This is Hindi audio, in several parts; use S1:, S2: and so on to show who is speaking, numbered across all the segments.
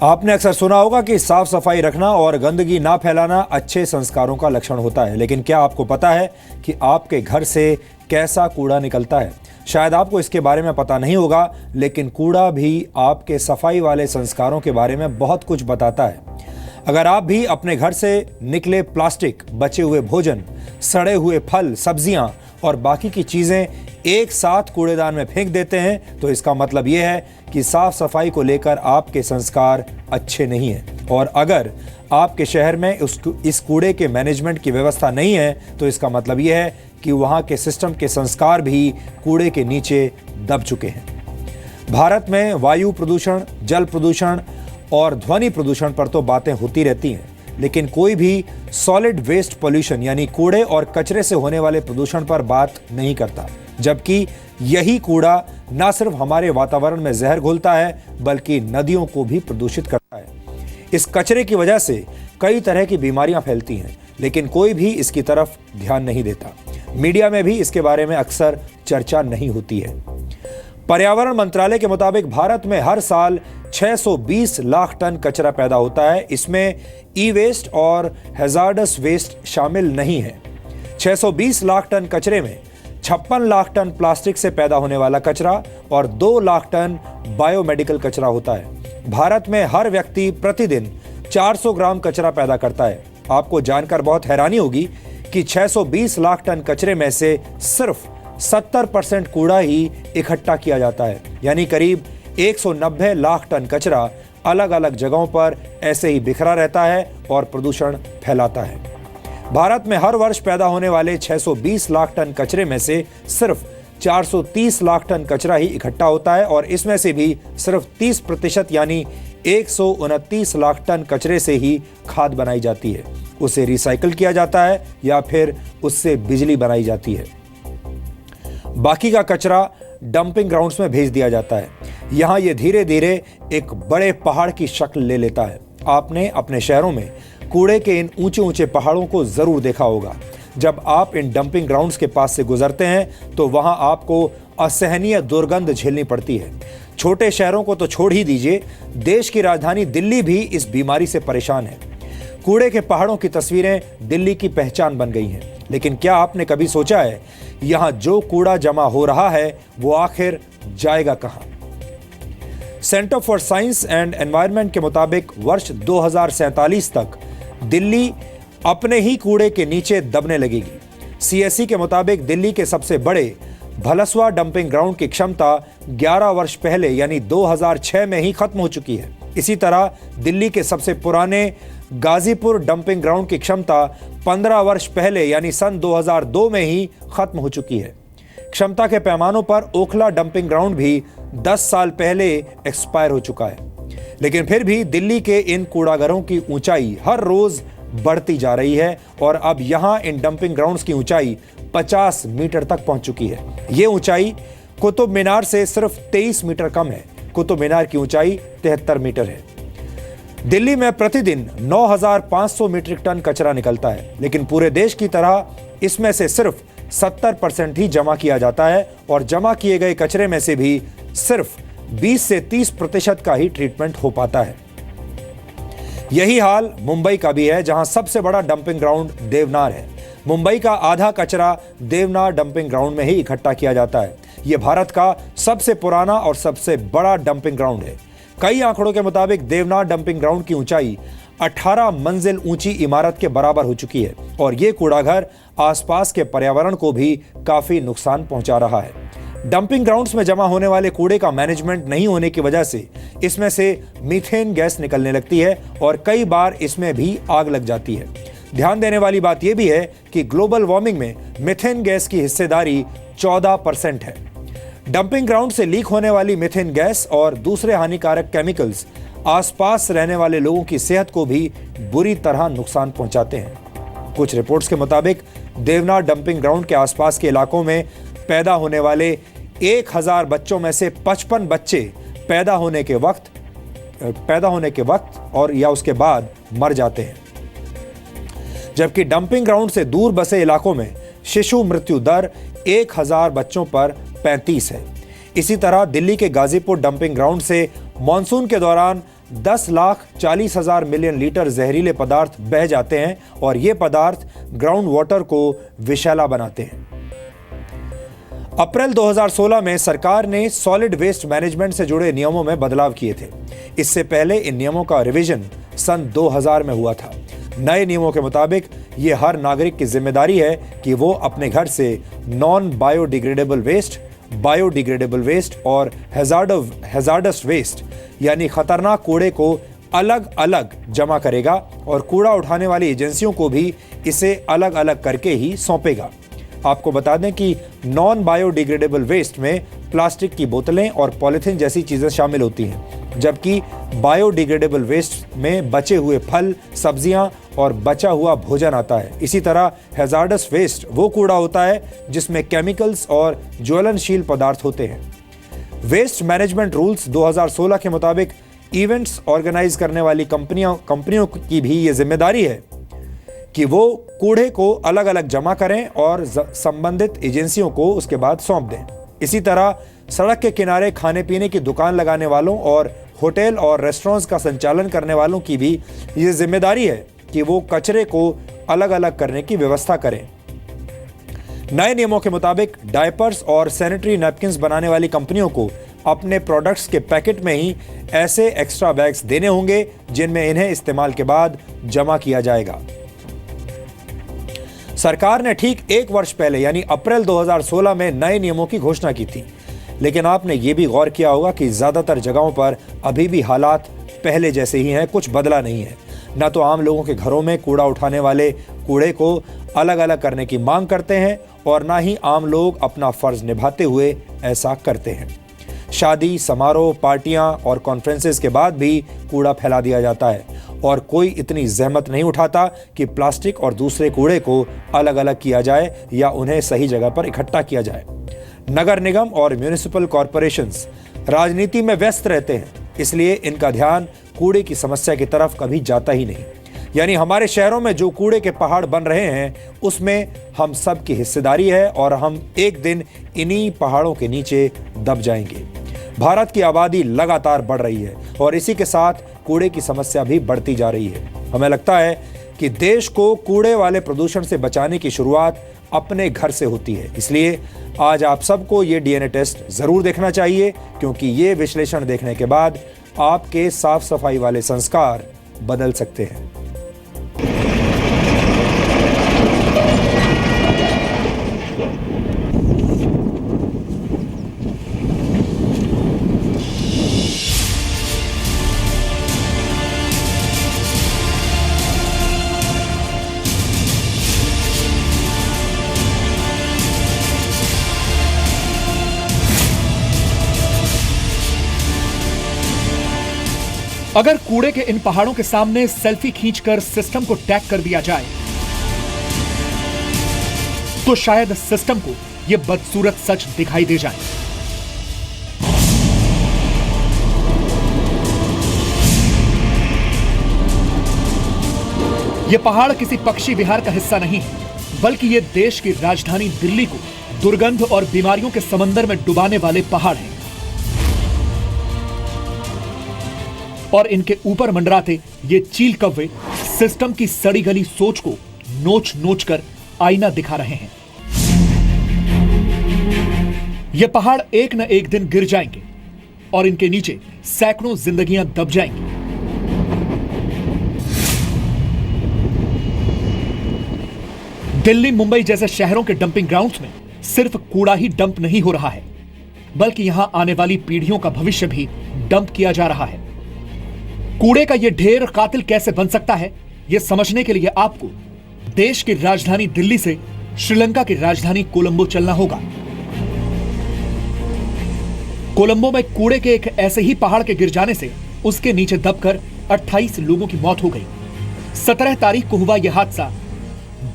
S1: आपने अक्सर सुना होगा कि साफ सफाई रखना और गंदगी ना फैलाना अच्छे संस्कारों का लक्षण होता है, लेकिन क्या आपको पता है कि आपके घर से कैसा कूड़ा निकलता है? शायद आपको इसके बारे में पता नहीं होगा, लेकिन कूड़ा भी आपके सफाई वाले संस्कारों के बारे में बहुत कुछ बताता है। अगर आप भी अपने घर से निकले प्लास्टिक, बचे हुए भोजन, सड़े हुए फल, सब्जियां और बाकी की चीजें एक साथ कूड़ेदान में फेंक देते हैं, तो इसका मतलब यह है कि साफ सफाई को लेकर आपके संस्कार अच्छे नहीं हैं। और अगर आपके शहर में इस कूड़े के मैनेजमेंट की व्यवस्था नहीं है, तो इसका मतलब यह है कि वहां के सिस्टम के संस्कार भी कूड़े के नीचे दब चुके हैं। भारत में वायु प्रदूषण, जल प्रदूषण और ध्वनि प्रदूषण पर तो बातें होती रहती हैं, लेकिन कोई भी सॉलिड वेस्ट पोल्यूशन यानी कूड़े और कचरे से होने वाले प्रदूषण पर बात नहीं करता, जबकि यही कूड़ा न सिर्फ हमारे वातावरण में जहर घोलता है, बल्कि नदियों को भी प्रदूषित करता है। इस कचरे की वजह से कई तरह की बीमारियां फैलती हैं, लेकिन कोई भी इसकी तरफ ध्यान नहीं देता। मीडिया में भी इसके बारे में अक्सर चर्चा नहीं होती है। पर्यावरण मंत्रालय के मुताबिक भारत में हर साल 620 लाख टन कचरा पैदा होता है। इसमें ई वेस्ट और हैजार्डस वेस्ट शामिल नहीं है। 620 लाख टन कचरे में 56 लाख टन प्लास्टिक से पैदा होने वाला कचरा और 2 लाख टन बायोमेडिकल कचरा होता है। भारत में हर व्यक्ति प्रतिदिन 400 ग्राम कचरा पैदा करता है। आपको जानकर बहुत हैरानी होगी कि 620 लाख टन कचरे में से सिर्फ 70% कूड़ा ही इकट्ठा किया जाता है, यानी करीब 190 लाख टन कचरा अलग अलग जगहों पर ऐसे ही बिखरा रहता है और प्रदूषण फैलाता है। भारत में हर वर्ष पैदा होने वाले 620 लाख टन कचरे में से सिर्फ 430 लाख टन कचरा ही इकट्ठा होता है और इसमें से भी सिर्फ 30% यानी 129 लाख टन कचरे से ही खाद बनाई जाती है, उसे रिसाइकल किया जाता है या फिर उससे बिजली बनाई जाती है। बाकी का कचरा डंपिंग ग्राउंड्स में भेज दिया जाता है। यहाँ ये धीरे धीरे एक बड़े पहाड़ की शक्ल ले लेता है। आपने अपने शहरों में कूड़े के इन ऊंचे ऊंचे पहाड़ों को जरूर देखा होगा। जब आप इन डंपिंग ग्राउंड्स के पास से गुजरते हैं तो वहां आपको असहनीय दुर्गंध झेलनी पड़ती है। छोटे शहरों को तो छोड़ ही दीजिए, देश की राजधानी दिल्ली भी इस बीमारी से परेशान है। कूड़े के पहाड़ों की तस्वीरें दिल्ली की पहचान बन गई हैं। लेकिन क्या आपने कभी सोचा है यहां जो कूड़ा जमा हो रहा है वो आखिर जाएगा कहां? Centre for science and environment के मुताबिक वर्ष 2047 तक दिल्ली अपने ही कूड़े के नीचे दबने लगेगी। सीएससी के मुताबिक दिल्ली के सबसे बड़े भलसवा डंपिंग ग्राउंड की क्षमता 11 वर्ष पहले यानी 2006 में ही खत्म हो चुकी है। इसी तरह दिल्ली के सबसे पुराने गाजीपुर डंपिंग ग्राउंड की क्षमता 15 वर्ष पहले यानी सन 2002 में ही खत्म हो चुकी है। क्षमता के पैमानों पर ओखला डंपिंग ग्राउंड भी 10 साल पहले एक्सपायर हो चुका है। लेकिन फिर भी दिल्ली के इन कूड़ाघरों की ऊंचाई हर रोज बढ़ती जा रही है और अब यहां इन डंपिंग ग्राउंड्स की ऊंचाई 50 मीटर तक पहुंच चुकी है। ये ऊंचाई कुतुब मीनार से सिर्फ 23 मीटर कम है। कुतुब मीनार की ऊंचाई 73 मीटर है। दिल्ली में प्रतिदिन 9,500 मीट्रिक टन कचरा निकलता है, लेकिन पूरे देश की तरह इसमें से सिर्फ 70% ही जमा किया जाता है और जमा किए गए कचरे में से भी सिर्फ 20 से 30% का ही ट्रीटमेंट हो पाता है। यही हाल मुंबई का भी है, जहां सबसे बड़ा डंपिंग ग्राउंड देवनार है। मुंबई का आधा कचरा देवनार डंपिंग ग्राउंड में ही इकट्ठा किया जाता है। यह भारत का सबसे पुराना और सबसे बड़ा डंपिंग ग्राउंड है। कई आंकड़ों के मुताबिक देवनार डंपिंग ग्राउंड की ऊंचाई 18 मंजिल ऊंची इमारत के बराबर हो चुकी है और ये कूड़ाघर आसपास के पर्यावरण को भी काफी नुकसान पहुंचा रहा है। डंपिंग ग्राउंड्स में जमा होने वाले कूड़े का मैनेजमेंट नहीं होने की वजह से इसमें से मीथेन गैस निकलने लगती है और कई बार इसमें भी आग लग जाती है। ध्यान देने वाली बात यह भी है कि ग्लोबल वार्मिंग में मीथेन गैस की हिस्सेदारी 14% है। डंपिंग ग्राउंड से लीक होने वाली मीथेन गैस और दूसरे हानिकारक केमिकल्स आसपास रहने वाले लोगों की सेहत को भी बुरी तरह नुकसान पहुंचाते हैं। कुछ रिपोर्ट्स के मुताबिक देवनार डंपिंग ग्राउंड के आसपास के इलाकों में पैदा होने वाले 1000 बच्चों में से 55 बच्चे पैदा होने के वक्त और या उसके बाद मर जाते हैं, जबकि डंपिंग ग्राउंड से दूर बसे इलाकों में शिशु मृत्यु दर 1000 बच्चों पर 35 है। इसी तरह दिल्ली के गाजीपुर डंपिंग ग्राउंड से मॉनसून के दौरान 10,40,000 मिलियन लीटर जहरीले पदार्थ बह जाते हैं और ये पदार्थ ग्राउंड वाटर को विषैला बनाते हैं। अप्रैल 2016 में सरकार ने सॉलिड वेस्ट मैनेजमेंट से जुड़े नियमों में बदलाव किए थे। इससे पहले इन नियमों का रिवीजन सन 2000 में हुआ था। नए नियमों के मुताबिक ये हर नागरिक की जिम्मेदारी है कि वो अपने घर से non biodegradable waste, biodegradable waste और हैजार्डस वेस्ट यानी खतरनाक कूड़े को अलग अलग जमा करेगा और कूड़ा उठाने वाली एजेंसियों को भी इसे अलग अलग करके ही सौंपेगा। आपको बता दें कि नॉन बायोडिग्रेडेबल वेस्ट में प्लास्टिक की बोतलें और पॉलिथीन जैसी चीजें शामिल होती हैं, जबकि बायोडिग्रेडेबल वेस्ट में बचे हुए फल, सब्जियां और बचा हुआ भोजन आता है। इसी तरह हैजार्डस वेस्ट वो कूड़ा होता है जिसमें केमिकल्स और ज्वलनशील पदार्थ होते हैं। वेस्ट मैनेजमेंट रूल्स 2016 के मुताबिक इवेंट्स ऑर्गेनाइज करने वाली कंपनियों की भी ये जिम्मेदारी है कि वो कूड़े को अलग अलग जमा करें और संबंधित एजेंसियों को उसके बाद सौंप दें। इसी तरह सड़क के किनारे खाने पीने की दुकान लगाने वालों और होटल और रेस्टोरेंट्स का संचालन करने वालों की भी ये जिम्मेदारी है कि वो कचरे को अलग अलग करने की व्यवस्था करें। नए नियमों के मुताबिक डायपर्स और सैनिटरी नैपकिन्स बनाने वाली कंपनियों को अपने प्रोडक्ट्स के पैकेट में ही ऐसे एक्स्ट्रा बैग्स देने होंगे जिनमें इन्हें इस्तेमाल के बाद जमा किया जाएगा। सरकार ने ठीक 1 वर्ष पहले यानी अप्रैल 2016 में नए नियमों की घोषणा की थी, लेकिन आपने ये भी गौर किया होगा कि ज्यादातर जगहों पर अभी भी हालात पहले जैसे ही हैं, कुछ बदला नहीं है। न तो आम लोगों के घरों में कूड़ा उठाने वाले कूड़े को अलग अलग करने की मांग करते हैं और न ही आम लोग अपना फर्ज निभाते हुए ऐसा करते हैं। शादी, समारोह, पार्टियां और कॉन्फ्रेंसेस के बाद भी कूड़ा फैला दिया जाता है और कोई इतनी जहमत नहीं उठाता कि प्लास्टिक और दूसरे कूड़े को अलग अलग किया जाए या उन्हें सही जगह पर इकट्ठा किया जाए। नगर निगम और म्युनिसिपल कॉरपोरेशंस राजनीति में व्यस्त रहते हैं, इसलिए इनका ध्यान कूड़े की समस्या की तरफ कभी जाता ही नहीं। यानी हमारे शहरों में जो कूड़े के पहाड़ बन रहे हैं उसमें हम सब की हिस्सेदारी है और हम एक दिन इन्हीं पहाड़ों के नीचे दब जाएंगे। भारत की आबादी लगातार बढ़ रही है और इसी के साथ कूड़े की समस्या भी बढ़ती जा रही है। हमें लगता है कि देश को कूड़े वाले प्रदूषण से बचाने की शुरुआत अपने घर से होती है। इसलिए आज आप सबको ये डीएनए टेस्ट जरूर देखना चाहिए, क्योंकि ये विश्लेषण देखने के बाद आपके साफ सफाई वाले संस्कार बदल सकते हैं।
S2: अगर कूड़े के इन पहाड़ों के सामने सेल्फी खींचकर सिस्टम को टैग कर दिया जाए तो शायद सिस्टम को यह बदसूरत सच दिखाई दे जाए। यह पहाड़ किसी पक्षी विहार का हिस्सा नहीं है, बल्कि यह देश की राजधानी दिल्ली को दुर्गंध और बीमारियों के समंदर में डुबाने वाले पहाड़ हैं। और इनके ऊपर मंडराते ये चील कव्वे सिस्टम की सड़ी गली सोच को नोच नोच कर आईना दिखा रहे हैं। ये पहाड़ एक न एक दिन गिर जाएंगे और इनके नीचे सैकड़ों जिंदगियां दब जाएंगी। दिल्ली, मुंबई जैसे शहरों के डंपिंग ग्राउंड्स में सिर्फ कूड़ा ही डंप नहीं हो रहा है, बल्कि यहां आने वाली पीढ़ियों का भविष्य भी डंप किया जा रहा है। कूड़े का यह ढेर कातिल कैसे बन सकता है, यह समझने के लिए आपको देश की राजधानी दिल्ली से श्रीलंका की राजधानी कोलंबो चलना होगा। कोलंबो में कूड़े के एक ऐसे ही पहाड़ के गिर जाने से उसके नीचे दबकर 28 लोगों की मौत हो गई। 17 तारीख को हुआ यह हादसा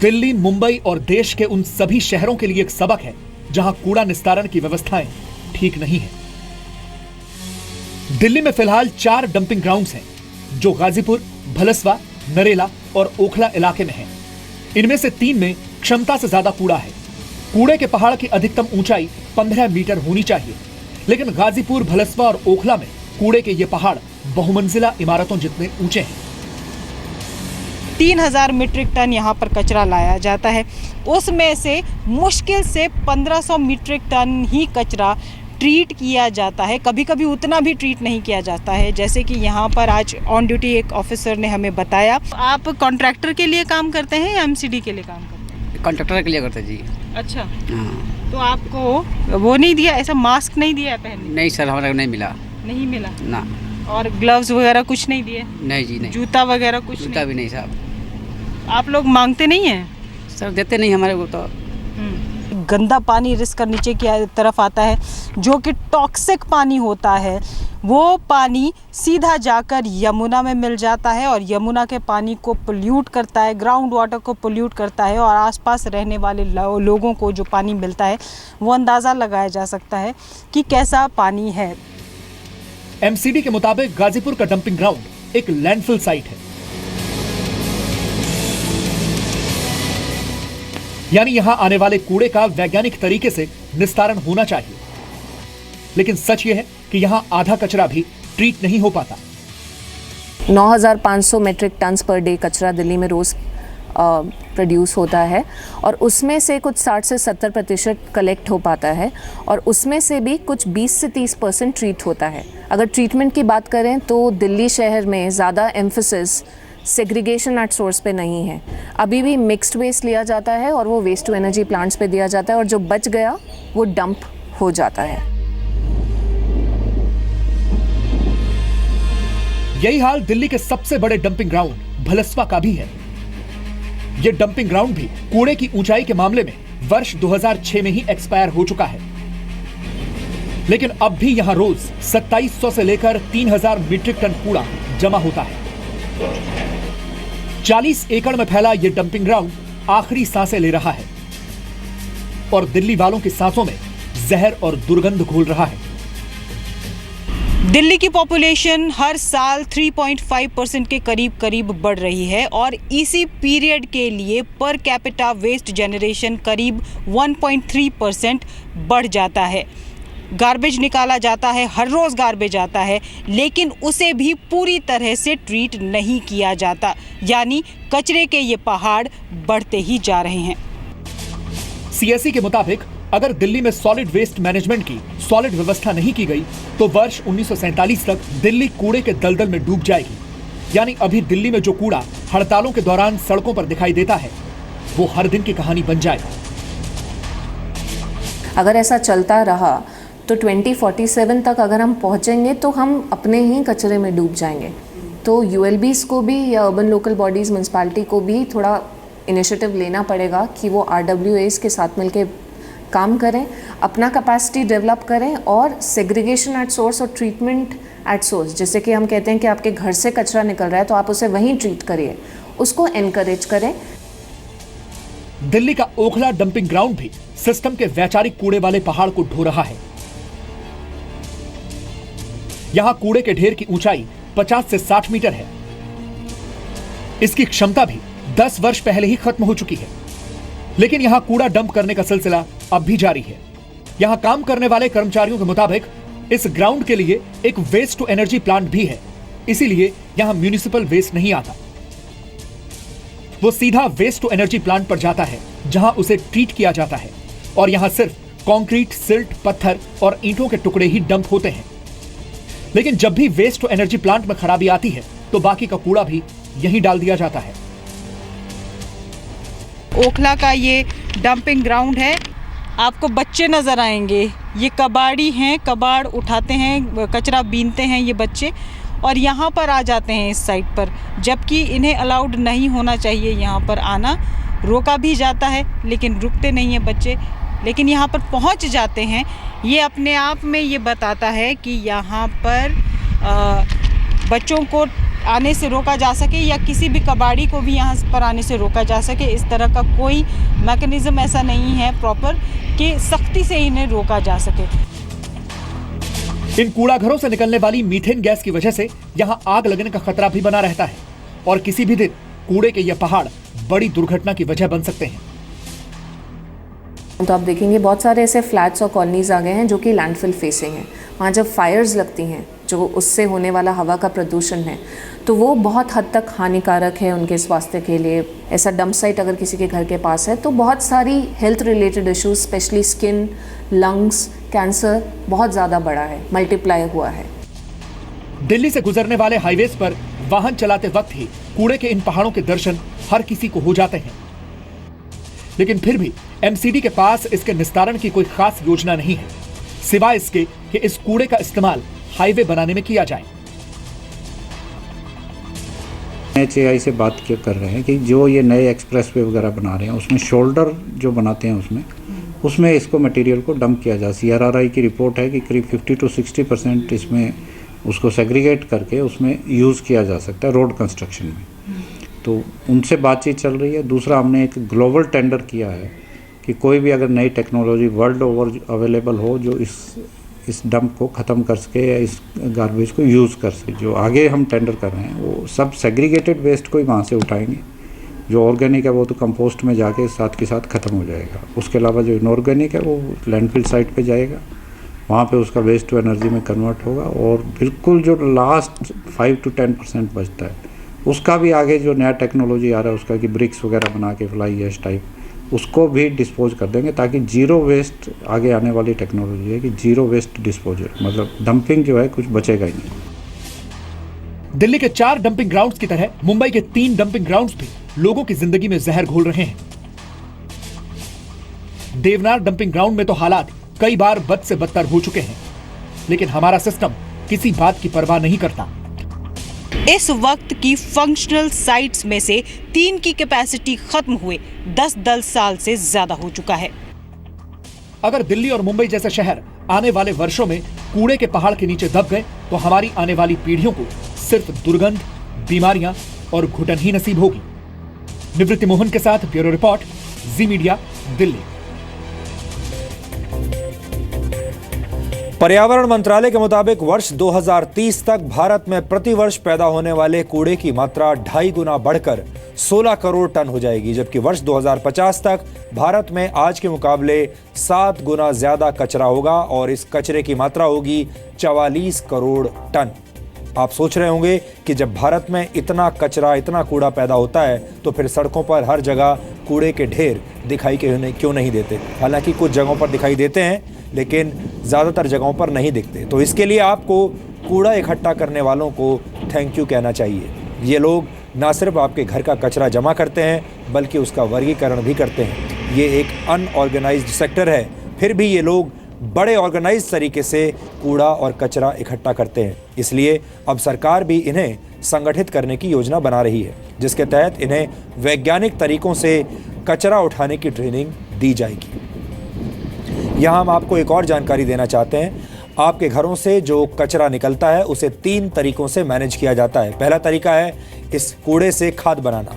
S2: दिल्ली, मुंबई और देश के उन सभी शहरों के लिए एक सबक है जहां कूड़ा निस्तारण की व्यवस्थाएं ठीक नहीं है। दिल्ली में फिलहाल 4 डंपिंग ग्राउंड्स हैं जो गाजीपुर, भलसवा, नरेला और ओखला इलाके में हैं। इनमें से 3 में क्षमता से ज्यादा कूड़ा है। कूड़े के पहाड़ की अधिकतम ऊंचाई 15 मीटर होनी चाहिए, लेकिन गाजीपुर, भलसवा और ओखला में कूड़े के ये पहाड़ बहुमंजिला इमारतों जितने ऊंचे हैं।
S3: 3000 मीट्रिक टन यहाँ पर कचरा लाया जाता है, उसमें से मुश्किल से 1500 मीट्रिक टन ही कचरा ट्रीट किया जाता है। कभी कभी उतना भी ट्रीट नहीं किया जाता है, जैसे कि यहाँ पर आज ऑन ड्यूटी एक ऑफिसर ने हमें बताया। आप कॉन्ट्रैक्टर के लिए काम करते हैं या एमसीडी के लिए काम करते हैं?
S4: कॉन्ट्रैक्टर के लिए करते जी।
S3: अच्छा,
S4: हाँ।
S3: तो आपको वो नहीं दिया, ऐसा मास्क नहीं दिया पहनने?
S4: नहीं सर, हमारे को नहीं मिला।
S3: नहीं मिला
S4: ना।
S3: और ग्लव्स वगैरह कुछ नहीं दिए?
S4: नहीं जी, नहीं।
S3: जूता वगैरह कुछ
S4: जूता भी नहीं साहब।
S3: आप लोग मांगते नहीं हैं?
S4: सर देते नहीं हमारे को तो।
S3: गंदा पानी रिस्क नीचे की तरफ आता है, जो कि टॉक्सिक पानी होता है। वो पानी सीधा जाकर यमुना में मिल जाता है और यमुना के पानी को पोल्यूट करता है, ग्राउंड वाटर को पोल्यूट करता है, और आसपास रहने वाले लोगों को जो पानी मिलता है वो अंदाज़ा लगाया जा सकता है कि कैसा पानी है।
S2: एमसीडी के मुताबिक गाजीपुर का डंपिंग ग्राउंड एक लैंडफिल साइट है, यानी यहां आने वाले कूड़े का वैज्ञानिक तरीके से निस्तारण होना चाहिए। लेकिन सच यह है कि यहां आधा कचरा भी ट्रीट नहीं हो पाता।
S5: 9500 मीट्रिक टन्स पर डे कचरा दिल्ली में रोज प्रोड्यूस होता है, और उसमें से कुछ 60 से 70% कलेक्ट हो पाता है, और उसमें से भी कुछ 20 से 30% ट्रीट होता है। अगर ट्रीटमेंट की बात करें तो दिल्ली शहर में ज़्यादा एम्फेसिस सेग्रीगेशन एट सोर्स पे नहीं है। अभी भी मिक्स्ड वेस्ट लिया जाता है और वो वेस्ट टू एनर्जी प्लांट्स पे दिया जाता है, और जो बच गया वो डंप हो जाता है।
S2: यही हाल दिल्ली के सबसे बड़े डंपिंग ग्राउंड भलसवा का भी है। यह डंपिंग ग्राउंड भी कूड़े की ऊंचाई के मामले में वर्ष 2006 में ही एक्सपायर हो चुका है, लेकिन अब भी यहां रोज 2700 से लेकर 3000 मीट्रिक टन कूड़ा जमा होता है। 40 एकड़ में फैला यह डंपिंग ग्राउंड आखिरी सांसें ले रहा है और दिल्ली वालों की सांसों में जहर और दुर्गंध घोल रहा है।
S3: दिल्ली की पॉपुलेशन हर साल 3.5% के करीब बढ़ रही है, और इसी पीरियड के लिए पर कैपिटा वेस्ट जनरेशन करीब 1.3% बढ़ जाता है। गार्बेज निकाला जाता है, हर रोज़ गार्बेज आता है, लेकिन उसे भी पूरी तरह से ट्रीट नहीं किया जाता, यानी कचरे के ये पहाड़ बढ़ते ही जा रहे हैं।
S2: सीएससी के मुताबिक अगर दिल्ली में सॉलिड वेस्ट मैनेजमेंट की सॉलिड व्यवस्था नहीं की गई तो वर्ष 1947 तक दिल्ली कूड़े के दलदल में डूब जाएगी। यानी अभी दिल्ली में जो कूड़ा हड़तालों के दौरान सड़कों पर दिखाई देता है वो हर दिन की कहानी बन जाएगा।
S5: अगर ऐसा चलता रहा तो 2047 तक अगर हम पहुंचेंगे तो हम अपने ही कचरे में डूब जाएंगे। तो यूएलबीज़ को भी या अर्बन लोकल बॉडीज़ म्यूनसिपैलिटी को भी थोड़ा इनिशिएटिव लेना पड़ेगा कि वो RWAs के साथ मिलके काम करें, अपना कैपेसिटी डेवलप करें, और सेग्रीगेशन एट सोर्स और ट्रीटमेंट एट सोर्स, जैसे कि हम कहते हैं कि आपके घर से कचरा निकल रहा है तो आप उसे वहीं ट्रीट करिए, उसको एनकरेज करें।
S2: दिल्ली का ओखला डंपिंग ग्राउंड भी सिस्टम के वैचारिक कूड़े वाले पहाड़ को ढो रहा है। यहां कूड़े के ढेर की ऊंचाई 50 से 60 मीटर है। इसकी क्षमता भी 10 वर्ष पहले ही खत्म हो चुकी है, लेकिन यहां कूड़ा डंप करने का सिलसिला अब भी जारी है। यहां काम करने वाले कर्मचारियों के मुताबिक इस ग्राउंड के लिए एक वेस्ट टू एनर्जी प्लांट भी है, इसीलिए यहां म्युनिसिपल वेस्ट नहीं आता। वो सीधा वेस्ट टू एनर्जी प्लांट पर जाता है जहां उसे ट्रीट किया जाता है, और यहां सिर्फ कंक्रीट, सिल्ट, पत्थर और ईंटों के टुकड़े ही डंप होते हैं। लेकिन जब भी वेस्ट टू एनर्जी प्लांट में खराबी आती है तो बाकी का कूड़ा भी यहीं डाल दिया जाता है।
S3: ओखला का ये डंपिंग ग्राउंड है। आपको बच्चे नज़र आएंगे, ये कबाड़ी हैं, कबाड़ उठाते हैं, कचरा बीनते हैं ये बच्चे, और यहाँ पर आ जाते हैं इस साइट पर, जबकि इन्हें अलाउड नहीं होना चाहिए यहाँ पर आना। रोका भी जाता है लेकिन रुकते नहीं हैं बच्चे, लेकिन यहाँ पर पहुँच जाते हैं। ये अपने आप में ये बताता है कि यहाँ पर बच्चों को आने से रोका जा सके, या किसी भी कबाड़ी को भी यहाँ पर आने से रोका जा सके। इस तरह का कोई मैकेनिज्म ऐसा नहीं है प्रॉपर कि सख्ती से इन्हें रोका जा सके।
S2: इन कूड़ा घरों से निकलने वाली मीथेन गैस की वजह से यहाँ आग लगने का खतरा भी बना रहता है, और किसी भी दिन कूड़े के ये पहाड़ बड़ी दुर्घटना की वजह बन सकते हैं।
S5: तो आप देखेंगे बहुत सारे ऐसे फ्लैट्स और कॉलोनीज आ गए हैं जो कि लैंडफिल फेसिंग हैं। वहाँ जब फायर्स लगती हैं जो उससे होने वाला हवा का प्रदूषण है, तो वो बहुत हद तक हानिकारक है उनके स्वास्थ्य के लिए। ऐसा डंप साइट अगर किसी के घर के पास है तो बहुत सारी health related issues, specially skin, lungs, cancer बहुत ज़्यादा बढ़ा है, मल्टीप्लाई हुआ है।
S2: दिल्ली से गुजरने वाले हाईवेज पर वाहन चलाते वक्त ही कूड़े के इन पहाड़ों के दर्शन हर किसी को हो जाते हैं, लेकिन फिर भी एमसीडी के पास इसके निस्तारण की कोई खास योजना नहीं है, सिवाय इसके कि इस कूड़े का इस्तेमाल हाईवे बनाने में किया जाए।
S6: HAI से बात कर रहे हैं कि जो ये नए एक्सप्रेसवे वगैरह बना रहे हैं उसमें शोल्डर जो बनाते हैं उसमें इसको मटेरियल को डंप किया जाए। CRRI की रिपोर्ट है कि करीब 50 to 60% इसमें उसको सेग्रीगेट करके उसमें यूज़ किया जा सकता है रोड कंस्ट्रक्शन में। तो उनसे बातचीत चल रही है। दूसरा, हमने एक ग्लोबल टेंडर किया है कि कोई भी अगर नई टेक्नोलॉजी वर्ल्ड ओवर अवेलेबल हो जो इस डंप को ख़त्म कर सके या इस गार्बेज को यूज़ कर सके। जो आगे हम टेंडर कर रहे हैं वो सब सेग्रीगेटेड वेस्ट को ही वहाँ से उठाएंगे। जो ऑर्गेनिक है वो तो कंपोस्ट में जाके साथ के साथ ख़त्म हो जाएगा। उसके अलावा जो इनऑर्गेनिक है वो लैंडफिल साइट पे जाएगा, वहाँ पे उसका वेस्ट टू एनर्जी में कन्वर्ट होगा। और बिल्कुल जो लास्ट 5 to 10% बचता है उसका भी आगे जो नया टेक्नोलॉजी आ रहा है उसका कि ब्रिक्स वगैरह बना के फ्लाई ऐश टाइप उसको भी डिस्पोज कर देंगे, ताकि जीरो वेस्ट आगे आने वाली टेक्नोलॉजी है कि जीरो वेस्ट डिस्पोजल, मतलब डंपिंग जो है कुछ बचेगा ही नहीं।
S2: दिल्ली के 4 डंपिंग ग्राउंड्स की तरह मुंबई के 3 डंपिंग ग्राउंड्स भी लोगों की जिंदगी में जहर घोल रहे हैं। देवनार डंपिंग ग्राउंड में तो हालात कई बार बद से बदतर हो चुके हैं, लेकिन हमारा सिस्टम किसी बात की परवाह नहीं करता।
S3: इस वक्त की फंक्शनल साइट्स में से 3 की कैपेसिटी खत्म हुए 10 साल से ज्यादा हो चुका है।
S2: अगर दिल्ली और मुंबई जैसे शहर आने वाले वर्षों में कूड़े के पहाड़ के नीचे दब गए तो हमारी आने वाली पीढ़ियों को सिर्फ दुर्गंध, बीमारियां और घुटन ही नसीब होगी। निवृत्ति मोहन के साथ ब्यूरो रिपोर्ट, जी मीडिया, दिल्ली।
S1: पर्यावरण मंत्रालय के मुताबिक वर्ष 2030 तक भारत में प्रतिवर्ष पैदा होने वाले कूड़े की मात्रा 2.5 गुना बढ़कर 16 करोड़ टन हो जाएगी, जबकि वर्ष 2050 तक भारत में आज के मुकाबले 7 गुना ज्यादा कचरा होगा और इस कचरे की मात्रा होगी 44 करोड़ टन। आप सोच रहे होंगे कि जब भारत में इतना कचरा, इतना कूड़ा पैदा होता है तो फिर सड़कों पर हर जगह कूड़े के ढेर दिखाई क्यों नहीं देते। हालांकि कुछ जगहों पर दिखाई देते हैं, लेकिन ज़्यादातर जगहों पर नहीं दिखते। तो इसके लिए आपको कूड़ा इकट्ठा करने वालों को थैंक यू कहना चाहिए। ये लोग ना सिर्फ आपके घर का कचरा जमा करते हैं बल्कि उसका वर्गीकरण भी करते हैं। ये एक अनऑर्गेनाइज्ड सेक्टर है, फिर भी ये लोग बड़े ऑर्गेनाइज्ड तरीके से कूड़ा और कचरा इकट्ठा करते हैं। इसलिए अब सरकार भी इन्हें संगठित करने की योजना बना रही है, जिसके तहत इन्हें वैज्ञानिक तरीकों से कचरा उठाने की ट्रेनिंग दी जाएगी। यहाँ हम आपको एक और जानकारी देना चाहते हैं। आपके घरों से जो कचरा निकलता है उसे 3 तरीकों से मैनेज किया जाता है। पहला तरीका है इस कूड़े से खाद बनाना।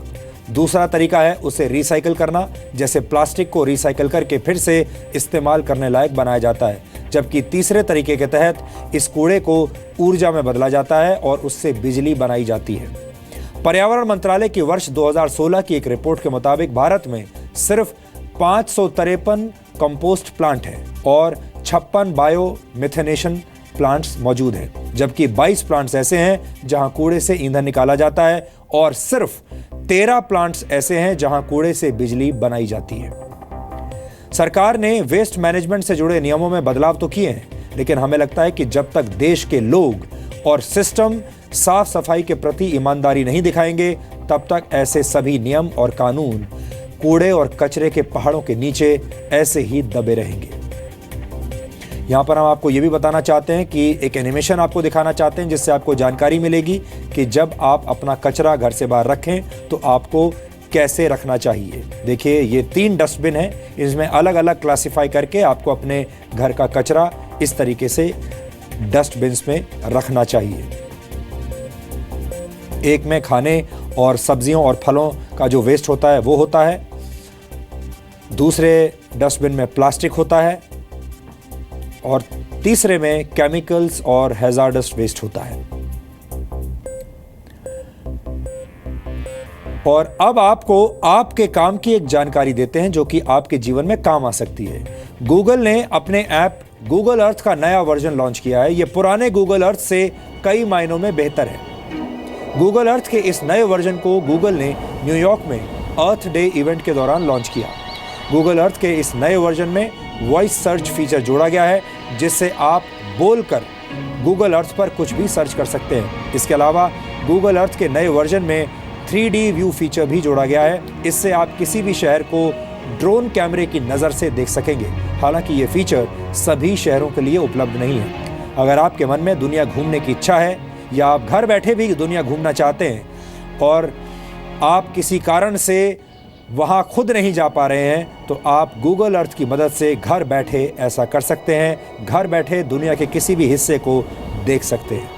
S1: दूसरा तरीका है उसे रिसाइकिल करना, जैसे प्लास्टिक को रिसाइकिल करके फिर से इस्तेमाल करने लायक बनाया जाता है। जबकि तीसरे तरीके के तहत इस कूड़े को ऊर्जा में बदला जाता है और उससे बिजली बनाई जाती है। पर्यावरण मंत्रालय की वर्ष 2016 की एक रिपोर्ट के मुताबिक भारत में सिर्फ 553 कंपोस्ट प्लांट है और 56 बायो मिथेनेशन प्लांट्स मौजूद हैं, जबकि 22 प्लांट्स ऐसे हैं जहां कूड़े से ईंधन निकाला जाता है और सिर्फ 13 प्लांट्स ऐसे हैं जहां कूड़े से बिजली बनाई जाती है। सरकार ने वेस्ट मैनेजमेंट से जुड़े नियमों में बदलाव तो किए हैं, लेकिन हमें लगता है कि जब तक देश के लोग और सिस्टम साफ सफाई के प्रति ईमानदारी नहीं दिखाएंगे, तब तक ऐसे सभी नियम और कानून कूड़े और कचरे के पहाड़ों के नीचे ऐसे ही दबे रहेंगे। यहाँ पर हम आपको ये भी बताना चाहते हैं कि एक एनिमेशन आपको दिखाना चाहते हैं, जिससे आपको जानकारी मिलेगी कि जब आप अपना कचरा घर से बाहर रखें तो आपको कैसे रखना चाहिए। देखिए, ये 3 डस्टबिन हैं, इसमें अलग अलग क्लासिफाई करके आपको अपने घर का कचरा इस तरीके से डस्टबिन्स में रखना चाहिए। एक में खाने और सब्जियों और फलों का जो वेस्ट होता है वो होता है, दूसरे डस्टबिन में प्लास्टिक होता है और तीसरे में केमिकल्स और हैजार्डस वेस्ट होता है। और अब आपको आपके काम की एक जानकारी देते हैं जो कि आपके जीवन में काम आ सकती है। गूगल ने अपने ऐप गूगल अर्थ का नया वर्जन लॉन्च किया है। यह पुराने गूगल अर्थ से कई मायनों में बेहतर है। गूगल अर्थ के इस नए वर्जन को गूगल ने न्यूयॉर्क में अर्थ डे इवेंट के दौरान लॉन्च किया। गूगल अर्थ के इस नए वर्जन में वॉइस सर्च फीचर जोड़ा गया है, जिससे आप बोलकर गूगल अर्थ पर कुछ भी सर्च कर सकते हैं। इसके अलावा गूगल अर्थ के नए वर्जन में 3D व्यू फीचर भी जोड़ा गया है। इससे आप किसी भी शहर को ड्रोन कैमरे की नज़र से देख सकेंगे। हालांकि ये फीचर सभी शहरों के लिए उपलब्ध नहीं है। अगर आपके मन में दुनिया घूमने की इच्छा है या आप घर बैठे भी दुनिया घूमना चाहते हैं और आप किसी कारण से वहाँ खुद नहीं जा पा रहे हैं, तो आप गूगल अर्थ की मदद से घर बैठे ऐसा कर सकते हैं। घर बैठे दुनिया के किसी भी हिस्से को देख सकते हैं।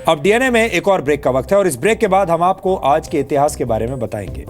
S1: अब डीएनए में एक और ब्रेक का वक्त है और इस ब्रेक के बाद हम आपको आज के इतिहास के बारे में बताएंगे।